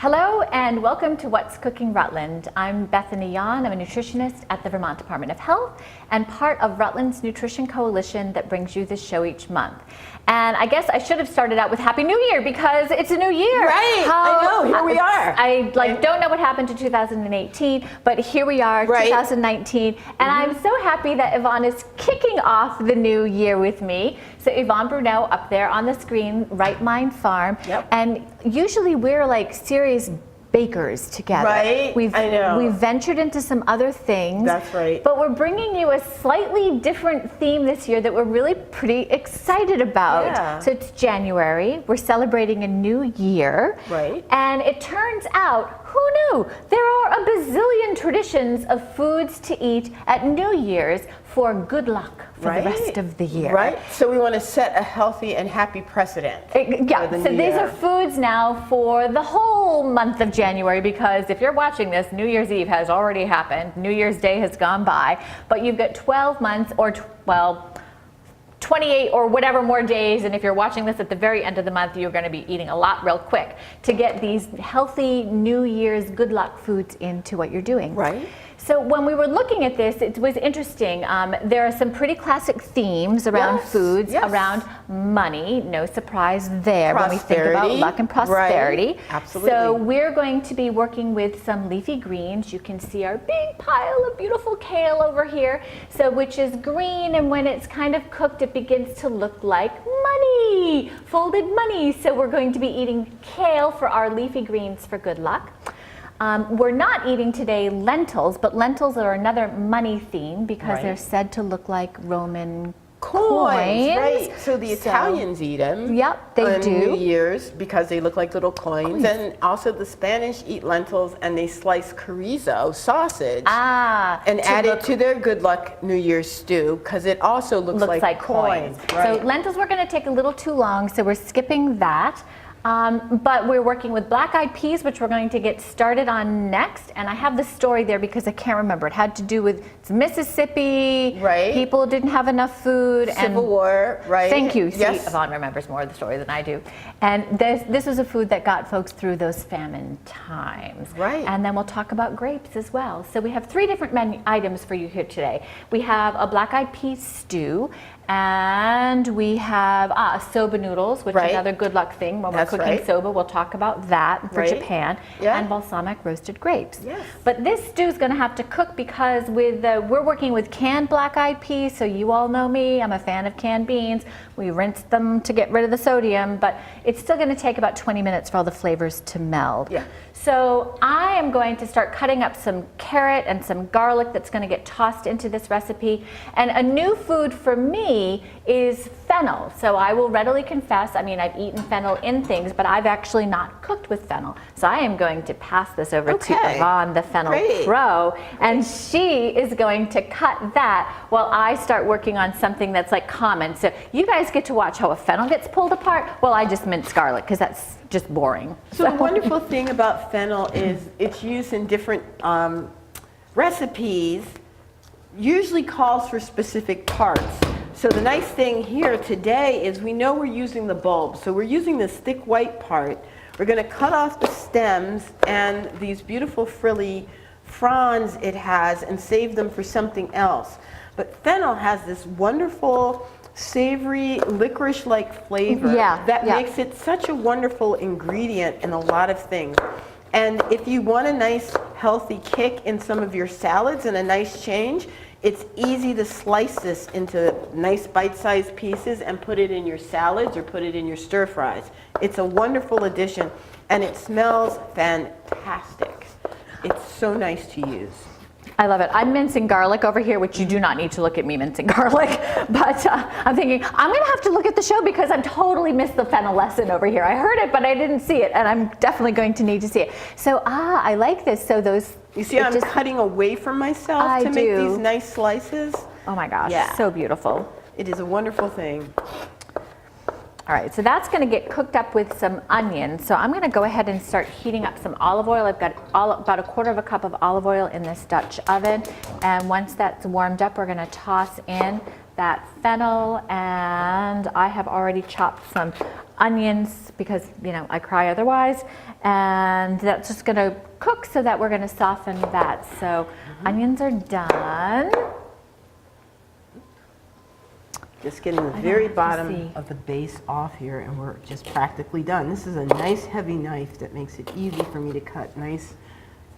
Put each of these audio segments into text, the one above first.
Hello and welcome to What's Cooking Rutland. I'm Bethany Yon. I'm a nutritionist at the Vermont Department of Health and part of Rutland's Nutrition Coalition that brings you this show each month. And I guess I should have started out with Happy New Year because it's a new year. Right, I know, here we are. I don't know what happened to 2018, but here we are, 2019. And I'm so happy that Yvonne is kicking off the new year with me. So Yvonne Brunot up there on the screen, Right Mind Farm. Yep. And usually we're like serious bakers together. Right, I know. We've ventured into some other things. That's right. But we're bringing you a slightly different theme this year that we're really pretty excited about. Yeah. So it's January. We're celebrating a new year. Right. And it turns out, who knew? There are a bazillion traditions of foods to eat at New Year's for good luck for the rest of the year. Right. So we want to set a healthy and happy precedent. Yeah, so these are foods now for the whole month of January, because if you're watching this, New Year's Eve has already happened. New Year's Day has gone by, but you've got 12 months or 28 or whatever more days, and if you're watching this at the very end of the month, you're going to be eating a lot real quick to get these healthy New Year's good luck foods into what you're doing. Right. So when we were looking at this, it was interesting. There are some pretty classic themes around foods, around money. No surprise there when we think about luck and prosperity. Right. Absolutely. So we're going to be working with some leafy greens. You can see our big pile of beautiful kale over here, so which is green, and when it's kind of cooked, it begins to look like money, folded money. So we're going to be eating kale for our leafy greens for good luck. We're not eating today lentils, but lentils are another money theme because they're said to look like Roman coins. Right. So the Italians eat them. Yep, they on do. New Year's because they look like little coins. And also the Spanish eat lentils and they slice chorizo sausage and add it to their good luck New Year's stew because it also looks like coins. Right. So lentils we're going to take a little too long, so we're skipping that. But we're working with black-eyed peas, which we're going to get started on next. And I have the story there because I can't remember. It had to do with Mississippi. Right. People didn't have enough food. Civil War, right. Thank you. Yes. See, Yvonne remembers more of the story than I do. And this was a food that got folks through those famine times. Right. And then we'll talk about grapes as well. So we have 3 different menu items for you here today. We have a black-eyed pea stew. And we have Soba noodles, which is another good luck thing. When we're cooking soba, we'll talk about that for Japan. And balsamic roasted grapes. Yes. But this stew is going to have to cook because we're working with canned black-eyed peas, so you all know me. I'm a fan of canned beans. We rinse them to get rid of the sodium, but it's still going to take about 20 minutes for all the flavors to meld. Yeah. So I am going to start cutting up some carrot and some garlic that's going to get tossed into this recipe. And a new food for me is fennel. So I will readily confess, I mean, I've eaten fennel in things, but I've actually not cooked with fennel. So I am going to pass this over to Yvonne, the fennel pro, and she is going to cut that while I start working on something that's like common. So you guys get to watch how a fennel gets pulled apart while I just mince garlic, because that's just boring. So the wonderful thing about fennel is it's used in different recipes, usually calls for specific parts. So the nice thing here today is we know we're using the bulb. So we're using this thick white part. We're going to cut off the stems and these beautiful frilly fronds it has and save them for something else. But fennel has this wonderful savory, licorice-like flavor that makes it such a wonderful ingredient in a lot of things. And if you want a nice healthy kick in some of your salads and a nice change, it's easy to slice this into nice bite-sized pieces and put it in your salads or put it in your stir fries. It's a wonderful addition and it smells fantastic. It's so nice to use. I love it. I'm mincing garlic over here, which you do not need to look at me mincing garlic, but I'm thinking I'm going to have to look at the show because I've totally missed the fennel lesson over here. I heard it, but I didn't see it, and I'm definitely going to need to see it. So, I like this. So those... You see, I'm cutting away from myself to make these nice slices. Oh my gosh, so beautiful. It is a wonderful thing. All right, so that's going to get cooked up with some onions. So I'm going to go ahead and start heating up some olive oil. I've got about 1/4 cup of olive oil in this Dutch oven. And once that's warmed up, we're going to toss in that fennel, and I have already chopped some onions because, you know, I cry otherwise. And that's just gonna cook so that we're gonna soften that. So onions are done. Just getting the very bottom of the base off here, and we're just practically done. This is a nice heavy knife that makes it easy for me to cut nice,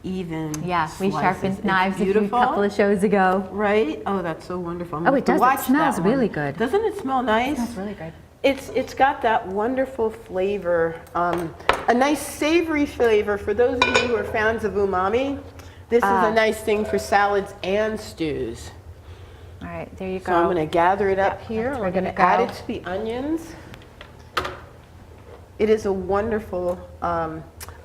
even Yeah, we slices. sharpened It's knives a beautiful, couple of shows ago. right? Oh, that's so wonderful. I'm Oh, gonna it does. watch It smells that one. really good. Doesn't it smell nice? It smells really good. It's got that wonderful flavor, a nice savory flavor. For those of you who are fans of umami, this is a nice thing for salads and stews. All right, there you go. So I'm going to gather it up Yep, here. that's We're ready going to to add go. it to the onions. It is a wonderful,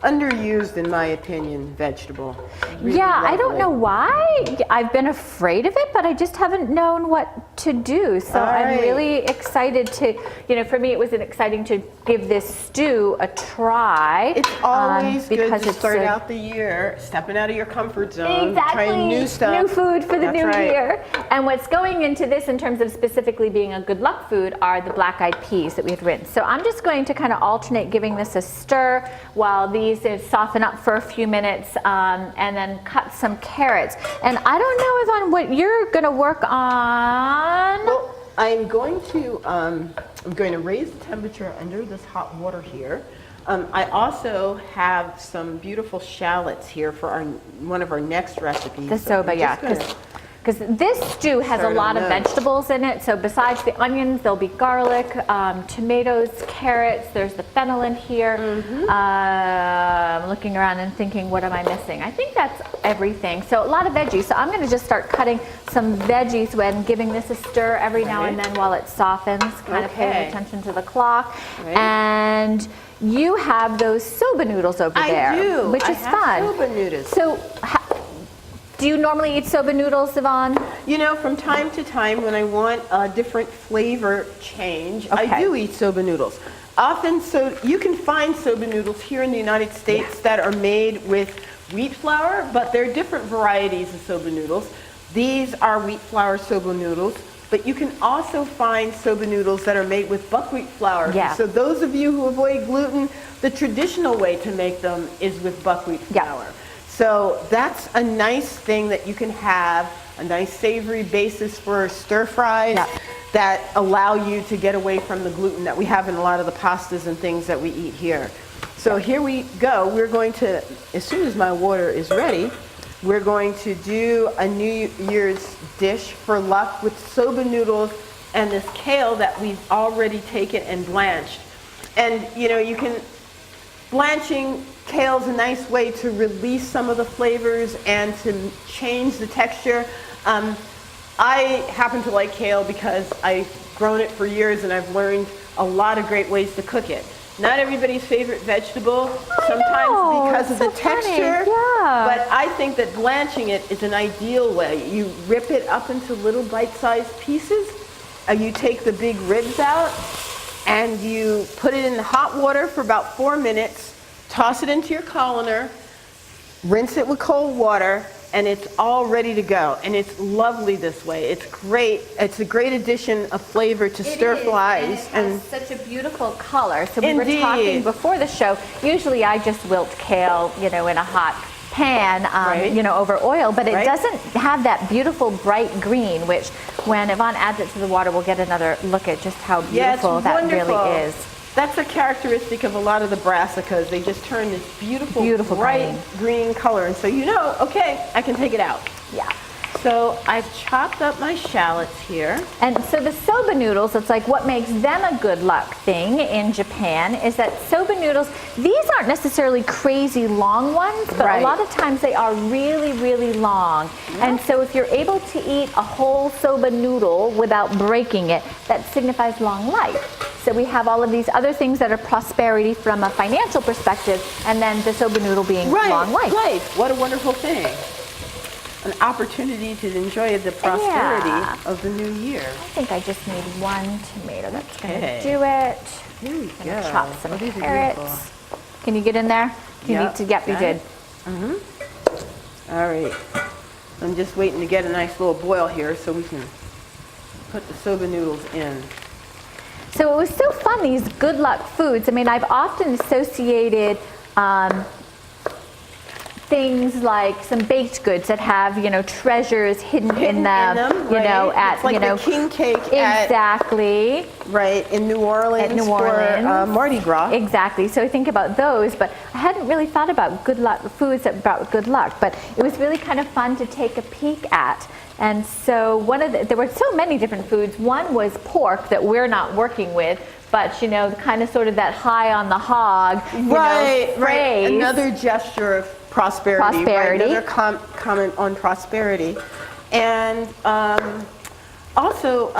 underused, in my opinion, vegetable. Really Yeah, I don't lovely. know why. I've been afraid of it, but I just haven't known what to do. So All I'm right. really excited to, you know, for me it was exciting to give this stew a try. It's always good because to it's start a- out the year stepping out of your comfort zone, Exactly. trying new stuff. New food for the That's new right. year. And what's going into this in terms of specifically being a good luck food are the black-eyed peas that we had rinsed. So I'm just going to kind of alternate giving this a stir while these soften up for a few minutes, and then cut some carrots. And I don't know, Yvonne, what you're going to work on. Well, I'm going to raise the temperature under this hot water here. I also have some beautiful shallots here for one of our next recipes. The So soba, I'm yeah, just gonna- because this stew has a Start lot on of those. vegetables in it. So besides the onions, there'll be garlic, tomatoes, carrots. There's the fennel in here. Mm-hmm. I'm looking around and thinking, what am I missing? I think that's everything. So a lot of veggies. So I'm going to just start cutting some veggies when giving this a stir every now and Right. then while it softens. Kind of Okay. paying attention to the clock. Right. And you have those soba noodles over there, I do. which I is have fun. soba noodles. So, do you normally eat soba noodles, Yvonne? You know, from time to time when I want a different flavor change, Okay. I do eat soba noodles. Often, so you can find soba noodles here in the United States that are made with wheat flour, but there are different varieties of soba noodles. These are wheat flour soba noodles, but you can also find soba noodles that are made with buckwheat flour. Yeah. So those of you who avoid gluten, the traditional way to make them is with buckwheat Yeah. flour. So that's a nice thing that you can have, a nice savory basis for stir fries Yeah. that allow you to get away from the gluten that we have in a lot of the pastas and things that we eat here. So here we go. We're going to, as soon as my water is ready, we're going to do a New Year's dish for luck with soba noodles and this kale that we've already taken and blanched. And you know, you can, blanching kale's a nice way to release some of the flavors and to change the texture. I happen to like kale because I've grown it for years and I've learned a lot of great ways to cook it. Not everybody's favorite vegetable, sometimes know, because of it's the so funny, texture, yeah. but I think that blanching it is an ideal way. You rip it up into little bite-sized pieces, you take the big ribs out, and you put it in the hot water for about 4 minutes, toss it into your colander, rinse it with cold water, and it's all ready to go. And it's lovely this way. It's great. It's a great addition of flavor to stir fries. And it has such a beautiful color. So we Indeed. were talking before the show. Usually I just wilt kale, you know, in a hot pan, Right. you know, over oil, but it Right. doesn't have that beautiful bright green, which when Yvonne adds it to the water, we'll get another look at just how Yeah, it's beautiful that wonderful. really is. That's a characteristic of a lot of the brassicas. They just turn this beautiful, Beautiful bright green color. And so you know, okay, I can take it out. Yeah. So I've chopped up my shallots here. And so the soba noodles, it's like what makes them a good luck thing in Japan is that soba noodles, these aren't necessarily crazy long ones, but Right. a lot of times they are really, really long. And so if you're able to eat a whole soba noodle without breaking it, that signifies long life. So we have all of these other things that are prosperity from a financial perspective, and then the soba noodle being long life. What a wonderful thing. An opportunity to enjoy the prosperity Yeah. of the new year. I think I just need one tomato. That's going Okay. to do it. Here we Gonna go. chop some Oh, these are carrots. beautiful. Can you get in there? You Yep, need to get, you got did. it. All right. I'm just waiting to get a nice little boil here so we can put the soba noodles in. So it was so fun, these WICLuck foods. I mean, I've often associated things like some baked goods that have, you know, treasures hidden in them, you know, right? It's like the king cake exactly. Right, in New Orleans, for Mardi Gras. Exactly, so I think about those, but I hadn't really thought about WICLuck foods that brought good luck, but it was really kind of fun to take a peek at. And so there were so many different foods. One was pork that we're not working with, but you know, kind of sort of that high on the hog, right, phrase. Right. Another gesture of prosperity. Right? Another comment on prosperity. And also,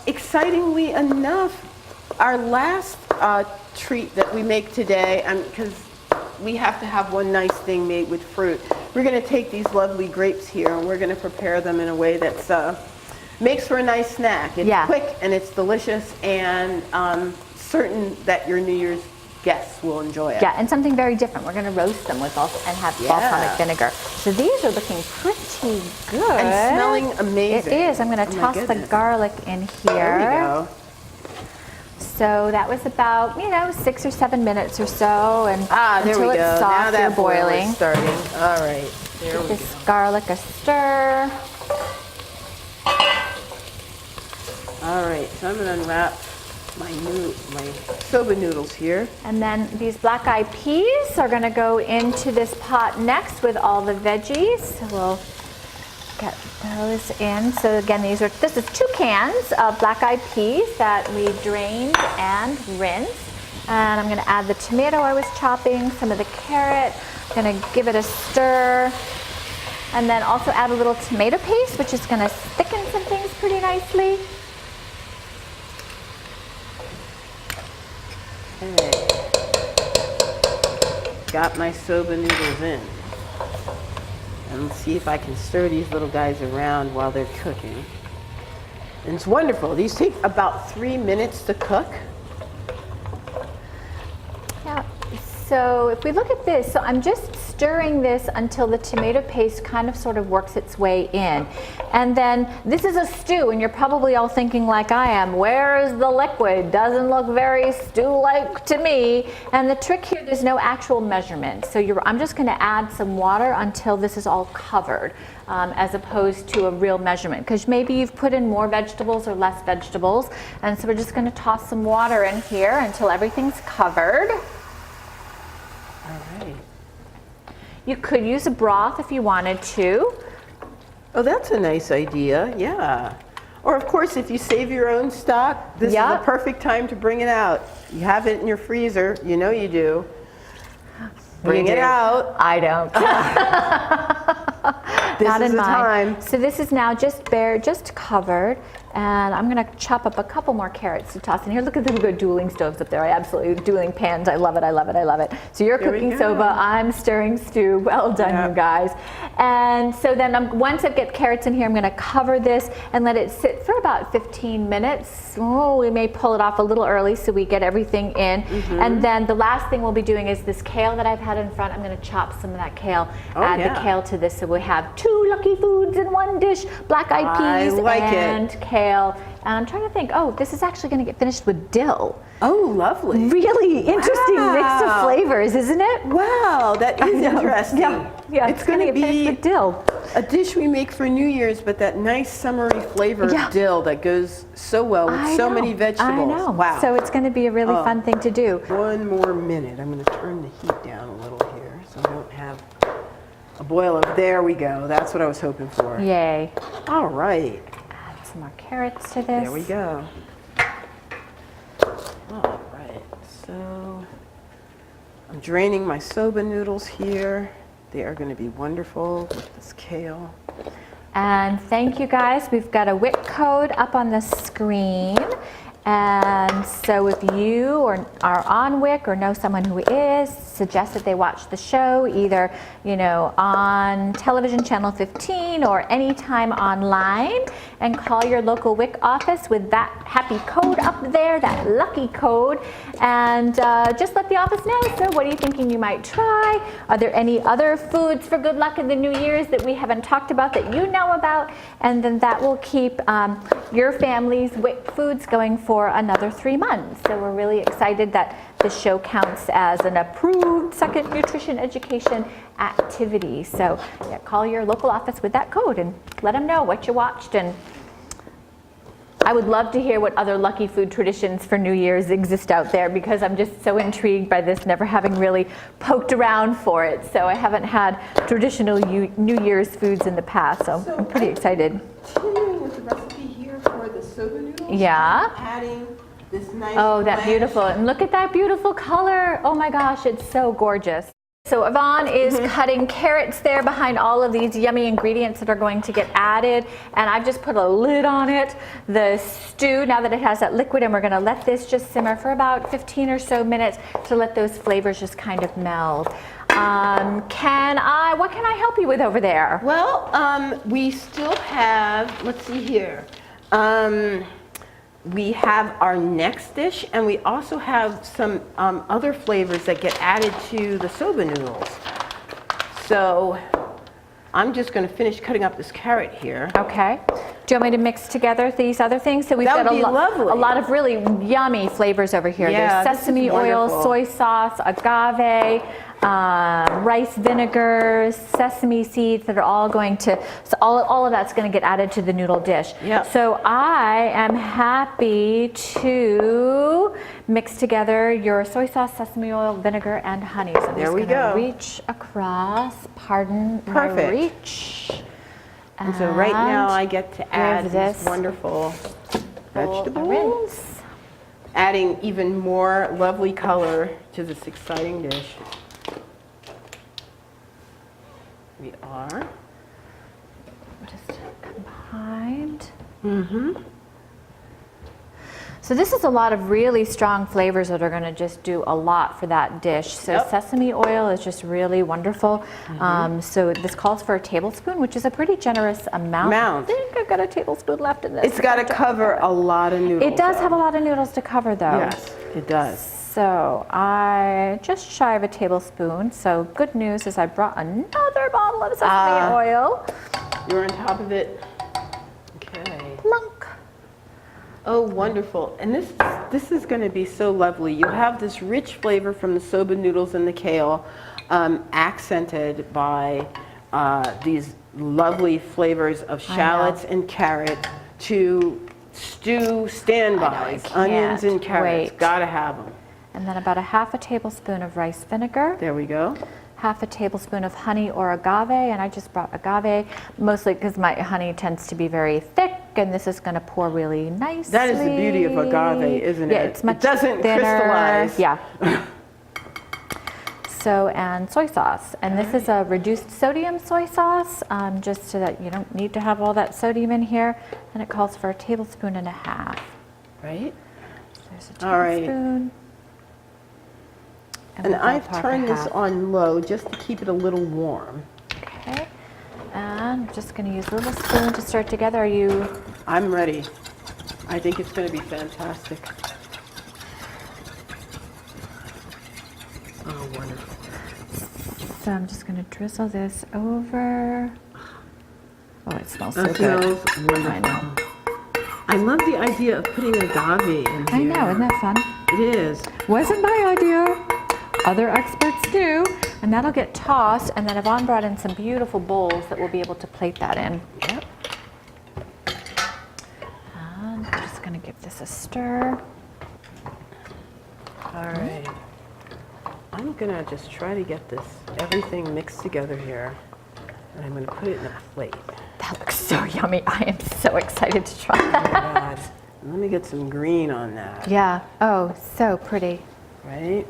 excitingly enough, our last treat that we make today, because we have to have one nice thing made with fruit. We're going to take these lovely grapes here and we're going to prepare them in a way that's makes for a nice snack. It's quick and it's delicious and certain that your New Year's guests will enjoy it. Yeah, and something very different. We're going to roast them with and have balsamic vinegar. So these are looking pretty good. And smelling amazing. It is. I'm going to toss the garlic in here. There we go. So that was about, you know, 6 or 7 minutes or so, and until it's soft, now that boiling. Is starting. All right, there we go. This garlic a stir. All right, so I'm going to unwrap my soba noodles here. And then these black-eyed peas are going to go into this pot next with all the veggies. So we'll get those in. So again, this is 2 cans of black-eyed peas that we drained and rinsed. And I'm going to add the tomato I was chopping, some of the carrot. I'm going to give it a stir. And then also add a little tomato paste, which is going to thicken some things pretty nicely. Okay. Got my soba noodles in. And let's see if I can stir these little guys around while they're cooking. And it's wonderful. These take about 3 minutes to cook. Yeah. So if we look at this, so I'm just stirring this until the tomato paste kind of sort of works its way in. And then this is a stew, and you're probably all thinking like I am, where is the liquid? Doesn't look very stew-like to me. And the trick here, there's no actual measurement. So I'm just gonna add some water until this is all covered, as opposed to a real measurement. Because maybe you've put in more vegetables or less vegetables. And so we're just gonna toss some water in here until everything's covered. All right. You could use a broth if you wanted to. Oh, that's a nice idea, yeah. Or of course, if you save your own stock, this is the perfect time to bring it out. You have it in your freezer, you know you do. Bring it out. I don't. Not in mine. Time. So this is now just covered, and I'm gonna chop up a couple more carrots to toss in here. Look at the good dueling stoves up there. I absolutely, dueling pans. I love it, I love it, I love it. So you're cooking soba, I'm stirring stew. Well done, you guys. And so then once I get carrots in here, I'm gonna cover this and let it sit for about 15 minutes. Oh, we may pull it off a little early so we get everything in. And then the last thing we'll be doing is this kale that I've had in front. I'm gonna chop some of that kale, add the kale to this, so we have 2 lucky foods in one dish, black-eyed peas and kale. And I'm trying to think, oh, this is actually gonna get finished with dill. Oh, lovely. Really interesting mix of flavors, isn't it? Wow, that is interesting. Yeah, it's gonna get finished with dill. A dish we make for New Year's, but that nice summery flavor of dill that goes so well with so many vegetables. I know. Wow. So it's gonna be a really fun thing to do. 1 more minute. I'm gonna turn the heat down a little here so I don't have a boil of, there we go. That's what I was hoping for. Yay. All right. Add some more carrots to this. There we go. All right, so I'm draining my soba noodles here. They are going to be wonderful with this kale. And thank you guys. We've got a WIC code up on the screen. And so if you are on WIC or know someone who is, suggest that they watch the show either, you know, on television channel 15 or anytime online, and call your local WIC office with that happy code up there, that lucky code, and just let the office know. So what are you thinking you might try? Are there any other foods for good luck in the New Year's that we haven't talked about that you know about? And then that will keep your family's WIC foods going for another 3 months. So we're really excited that the show counts as an approved second nutrition education activity. So yeah, call your local office with that code and let them know what you watched. And I would love to hear what other lucky food traditions for New Year's exist out there, because I'm just so intrigued by this, never having really poked around for it. So I haven't had traditional New Year's foods in the past, so I'm pretty excited. Continuing with the recipe here for the soba noodles. Yeah. Adding this nice Oh, that blanch. beautiful, and look at that beautiful color. Oh my gosh, it's so gorgeous. So Yvonne is cutting carrots there behind all of these yummy ingredients that are going to get added, and I've just put a lid on it, the stew, now that it has that liquid, and we're going to let this just simmer for about 15 or so minutes to let those flavors just kind of meld. What can I help you with over there? Well, we still have, let's see here. We have our next dish, and we also have some other flavors that get added to the soba noodles. So I'm just going to finish cutting up this carrot here. Okay. Do you want me to mix together these other things? So we've That got would be lovely. a lot of really yummy flavors over here. Yeah, There's this is sesame oil, wonderful. soy sauce, agave, rice vinegars, sesame seeds that are all going to, so all of that's going to get added to the noodle dish. Yep. So I am happy to mix together your soy sauce, sesame oil, vinegar, and honey. So I'm There just we gonna go. reach across, pardon my Perfect. reach. And so right now I get to add give these this wonderful a vegetables, rinse. adding even more lovely color to this exciting dish. We are. Just come behind. Mm-hmm. So this is a lot of really strong flavors that are going to just do a lot for that dish. So Yep. sesame oil is just really wonderful. So this calls for a tablespoon, which is a pretty generous amount. I think I've got a tablespoon left in this. It's got to cover a lot of noodles. It does though. have a lot of noodles to cover, though. Yes, it does. So I just shy of a tablespoon. So good news is I brought another bottle of sesame oil. You're on top of it. Okay. Plunk. Oh, wonderful. And this is going to be so lovely. You have this rich flavor from the soba noodles and the kale, accented by these lovely flavors of shallots and carrot to stew standbys, onions and carrots. wait. Gotta have them. And then about a half a tablespoon of rice vinegar. There we go. Half a tablespoon of honey or agave, and I just brought agave mostly because my honey tends to be very thick, and this is going to pour really nicely. That is the beauty of agave, isn't it? Yeah, it's much it doesn't thinner. crystallize. Yeah. So, and soy sauce, and this is a reduced sodium soy sauce, just so that you don't need to have all that sodium in here, and it calls for a tablespoon and a half. Right? So there's a All right. tablespoon. And we'll I've ballpark a turned this half. on low just to keep it a little warm. Okay, and I'm just going to use a little spoon to stir it together. Are you? I'm ready. I think it's going to be fantastic. Oh, wonderful. So I'm just going to drizzle this over. Oh, it smells so That good. smells wonderful. I know. I love the idea of putting agave in here. I know, isn't that fun? It is. Wasn't my idea. Other experts do. And that'll get tossed, and then Yvonne brought in some beautiful bowls that we'll be able to plate that in. Yep. And I'm just going to give this a stir. All right. I'm going to just try to get everything mixed together here. And I'm going to put it in a plate. That looks so yummy. I am so excited to try that. Let me get some green on that. Yeah. Oh, so pretty. Right?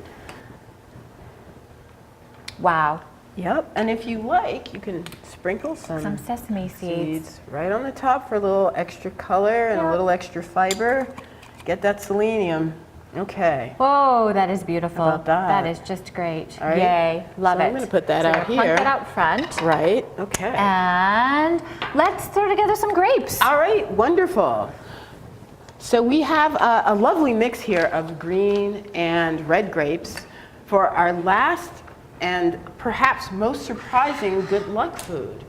Wow. Yep. And if you like, you can sprinkle Some sesame seeds. right on the top for a little extra color and a Yep. little extra fiber. get that selenium. Okay. Whoa, that is beautiful. How about that? That is just great. All right. Yay, love So it. I'm going to put that So out we're gonna here. plunk that out front. Right. Okay. And let's throw together some grapes. All right. Wonderful. So we have a lovely mix here of green and red grapes for our last and perhaps most surprising good luck food.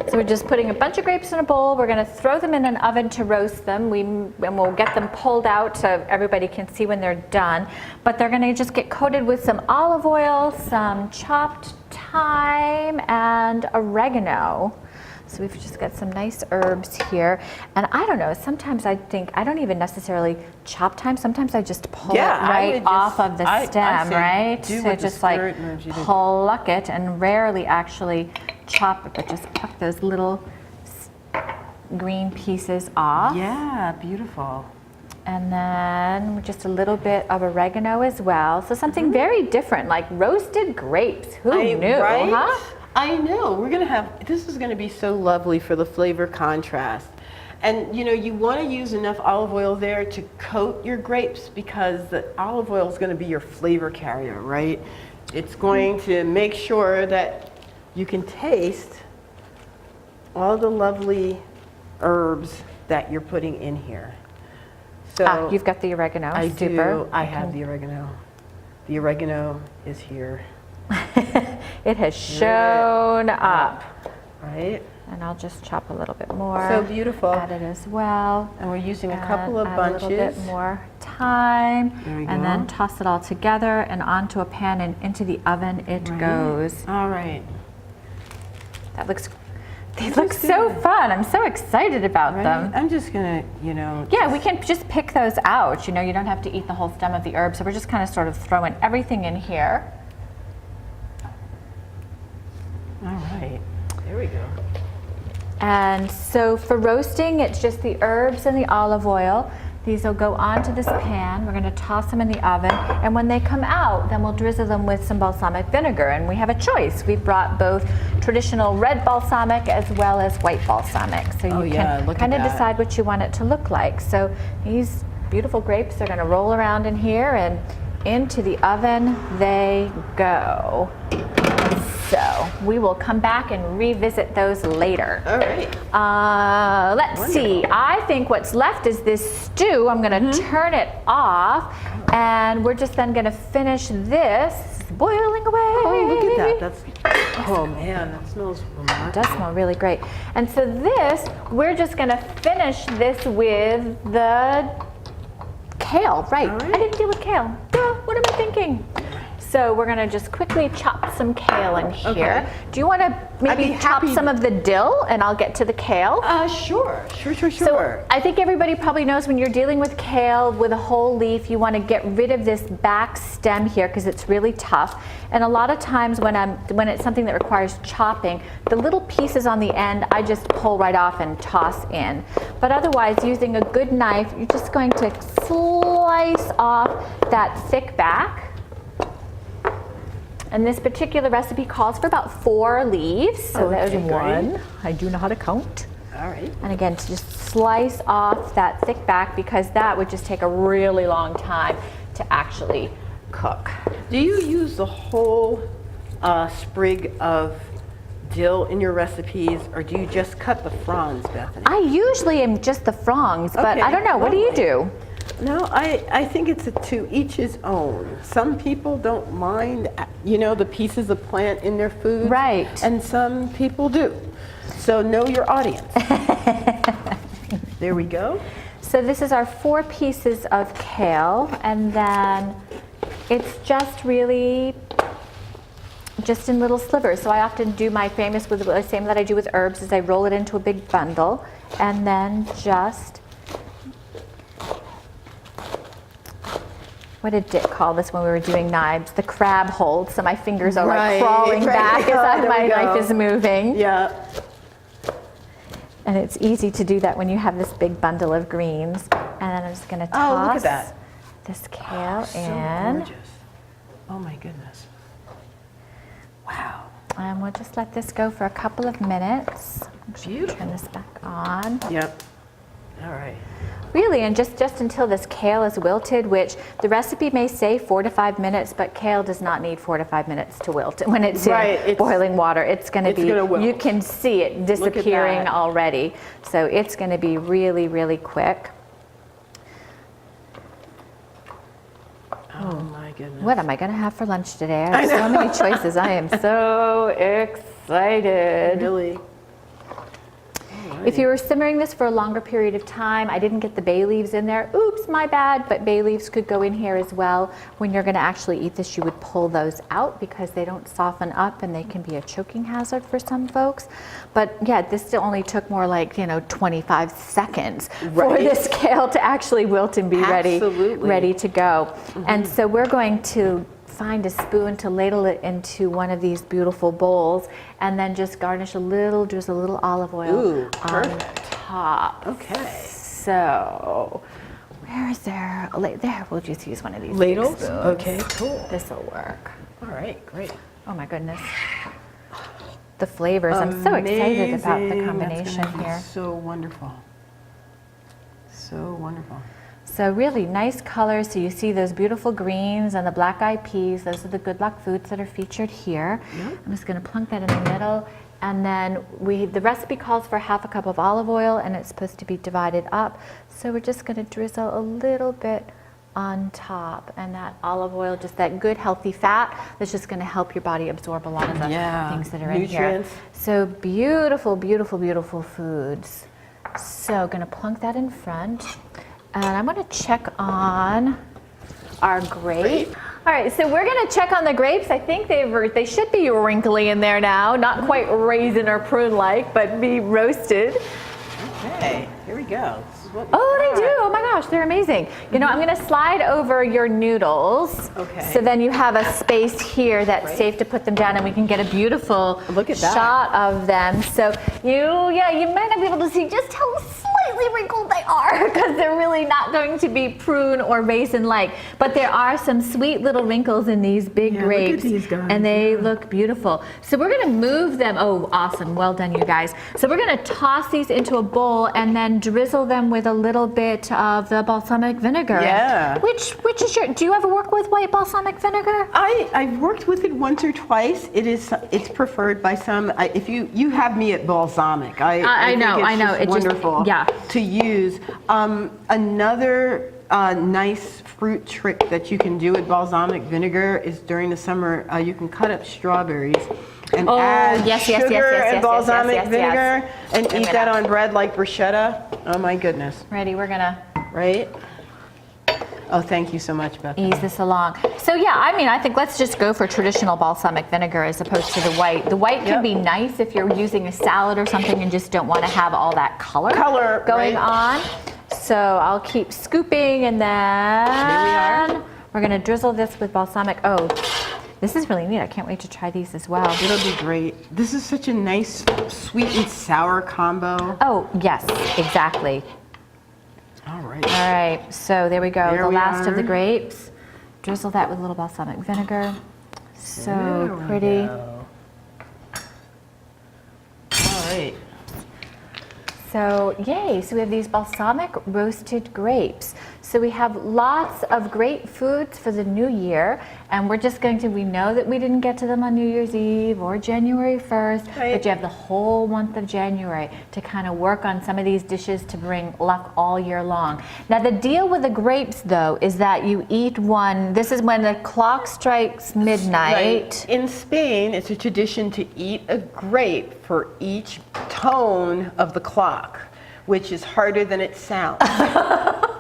So we're just putting a bunch of grapes in a bowl. We're going to throw them in an oven to roast them. And we'll get them pulled out so everybody can see when they're done. But they're going to just get coated with some olive oil, some chopped thyme, and oregano. So we've just got some nice herbs here. And I don't know, sometimes I think, I don't even necessarily chop thyme. Sometimes I just pull it right off of the stem, right? So just like pluck it, and rarely actually chop it, but just pluck those little green pieces off. Yeah, beautiful. And then just a little bit of oregano as well. So something very different, like roasted grapes. Who knew, right? huh? I know. We're going to have, this is going to be so lovely for the flavor contrast. And you know, you want to use enough olive oil there to coat your grapes because the olive oil is going to be your flavor carrier, right? It's going to make sure that you can taste all the lovely herbs that you're putting in here. So You've got the oregano. I Super. do. I have the oregano. The oregano is here. It has shown up. Right? And I'll just chop a little bit more. So beautiful. Add it as well. And we're using a couple of Add bunches. a little bit more thyme. There we And go. then toss it all together and onto a pan and into the oven it goes. All right. That looks, they look so fun. I'm so excited about them. I'm just gonna, you know. Yeah, we can just pick those out. You know, you don't have to eat the whole stem of the herb. So we're just kind of sort of throwing everything in here. All right. There we go. And so for roasting, it's just the herbs and the olive oil. These will go onto this pan. We're going to toss them in the oven. And when they come out, then we'll drizzle them with some balsamic vinegar. And we have a choice. We've brought both traditional red balsamic as well as white balsamic. So you can kind of decide what you want it to look like. So these beautiful grapes are going to roll around in here, and into the oven they go. So we will come back and revisit those later. All right. Let's see. I think what's left is this stew. I'm going to turn it off, and we're just then going to finish this boiling away. Oh, look at that. That's, oh man, that smells remarkable. It does smell really great. And so this, we're just going to finish this with the kale. Right. I didn't deal with kale. Duh, what am I thinking? So we're going to just quickly chop some kale in here. Okay. Do you want to maybe chop some of the dill, and I'll get to the kale? Sure. So I think everybody probably knows when you're dealing with kale with a whole leaf, you want to get rid of this back stem here because it's really tough. And a lot of times when it's something that requires chopping, the little pieces on the end I just pull right off and toss in. But otherwise, using a good knife, you're just going to slice off that thick back. And this particular recipe calls for about 4 leaves. So there's one. I do know how to count. All right. And again, to just slice off that thick back because that would just take a really long time to actually cook. Do you use the whole sprig of dill in your recipes, or do you just cut the fronds, Bethany? I usually am just the fronds, but I don't know. What do you do? No, I think it's to each his own. Some people don't mind, you know, the pieces of plant in their food. Right. And some people do. So know your audience. There we go. So this is our 4 pieces of kale, and then it's just really just in little slivers. So I often do my famous with the same that I do with herbs is I roll it into a big bundle and then just, what did Dick call this when we were doing knives? The crab hold. So my fingers are like crawling back as my knife is moving. Yeah. And it's easy to do that when you have this big bundle of greens. And then I'm just going to toss this kale in. Gorgeous. Oh my goodness. Wow. And we'll just let this go for a couple of minutes. Beautiful. Turn this back on. Yep. All right. Really, and just until this kale is wilted, which the recipe may say 4 to 5 minutes, but kale does not need 4 to 5 minutes to wilt when it's in boiling water. It's going to be, you can see it disappearing already. So it's going to be really, really quick. Oh my goodness. What am I going to have for lunch today? I have so many choices. I am so excited. Really? If you were simmering this for a longer period of time, I didn't get the bay leaves in there. Oops, my bad, but bay leaves could go in here as well. When you're going to actually eat this, you would pull those out because they don't soften up and they can be a choking hazard for some folks. But yeah, this only took more like, 25 seconds for this kale to actually wilt and be ready to go. And so we're going to find a spoon to ladle it into one of these beautiful bowls and then just garnish drizzle a little olive oil on top. Okay. So, where is there? There, we'll just use one of these ladles. Spoons. Okay, cool. This will work. All right, great. Oh my goodness. The flavors. I'm so excited about the combination here. So wonderful. So wonderful. So really nice colors. So you see those beautiful greens and the black-eyed peas. Those are the WICLuck foods that are featured here. Yep. I'm just going to plunk that in the middle. And then the recipe calls for ½ a cup of olive oil, and it's supposed to be divided up. So we're just going to drizzle a little bit on top. And that olive oil, just that good healthy fat, that's just going to help your body absorb a lot of the things that are in here. So beautiful, beautiful, beautiful foods. So going to plunk that in front. And I'm going to check on our grape. All right, so we're going to check on the grapes. I think they should be wrinkly in there now, not quite raisin or prune-like, but be roasted. Okay, here we go. Oh, they do. Oh my gosh, they're amazing. I'm going to slide over your noodles. Okay. So then you have a space here that's safe to put them down, and we can get a beautiful shot of them. So you might not be able to see just how slightly wrinkled they are because they're really not going to be prune or raisin-like. But there are some sweet little wrinkles in these big grapes, look at these guys. And they look beautiful. So we're going to move them. Oh, awesome. Well done, you guys. So we're going to toss these into a bowl and then drizzle them with a little bit of the balsamic vinegar. Yeah. Which is do you ever work with white balsamic vinegar? I've worked with it once or twice. It's preferred by some. If you have me at balsamic, I know it's wonderful to use. Another nice fruit trick that you can do with balsamic vinegar is during the summer you can cut up strawberries and add sugar and balsamic vinegar and eat that on bread like bruschetta. Oh my goodness. Ready, we're gonna. Right? Oh, thank you so much, Beth. Ease this along. So yeah, I think let's just go for traditional balsamic vinegar as opposed to the white. The white can be nice if you're using a salad or something and just don't want to have all that color going on. So I'll keep scooping and then we're gonna drizzle this with balsamic. Oh, this is really neat. I can't wait to try these as well. It'll be great. This is such a nice sweet and sour combo. Oh, yes, exactly. All right. All right, so there we go. The last of the grapes. Drizzle that with a little balsamic vinegar. So pretty. All right. So yay, so we have these balsamic roasted grapes. So we have lots of great foods for the new year, and we're just we know that we didn't get to them on New Year's Eve or January 1st, but you have the whole month of January to kind of work on some of these dishes to bring luck all year long. Now the deal with the grapes though is that you eat one, this is when the clock strikes midnight. Right. In Spain, it's a tradition to eat a grape for each tone of the clock, which is harder than it sounds.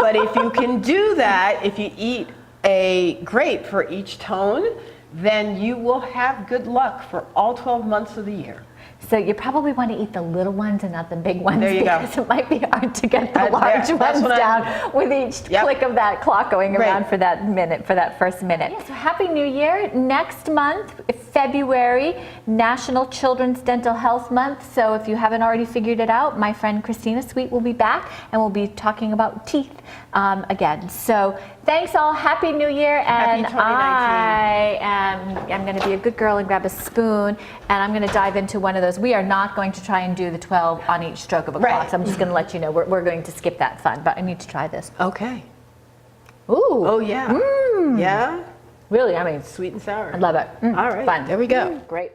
But if you can do that, if you eat a grape for each tone, then you will have good luck for all 12 months of the year. So you probably want to eat the little ones and not the big ones because it might be hard to get the large ones down with each click of that clock going around for that minute, for that first minute. Yeah, so Happy New Year. Next month, February, National Children's Dental Health Month. So if you haven't already figured it out, my friend Christina Sweet will be back and we'll be talking about teeth again. So thanks all. Happy New Year. And Happy 2019. I'm going to be a good girl and grab a spoon and I'm going to dive into one one of those. We are not going to try and do the 12 on each stroke of a clock. Right. So I'm just going to let you know we're going to skip that fun, but I need to try this. Okay. Ooh. Oh yeah. Yeah. Really, I mean, Sweet and sour. I love it. All right. Fun. There we go. Great.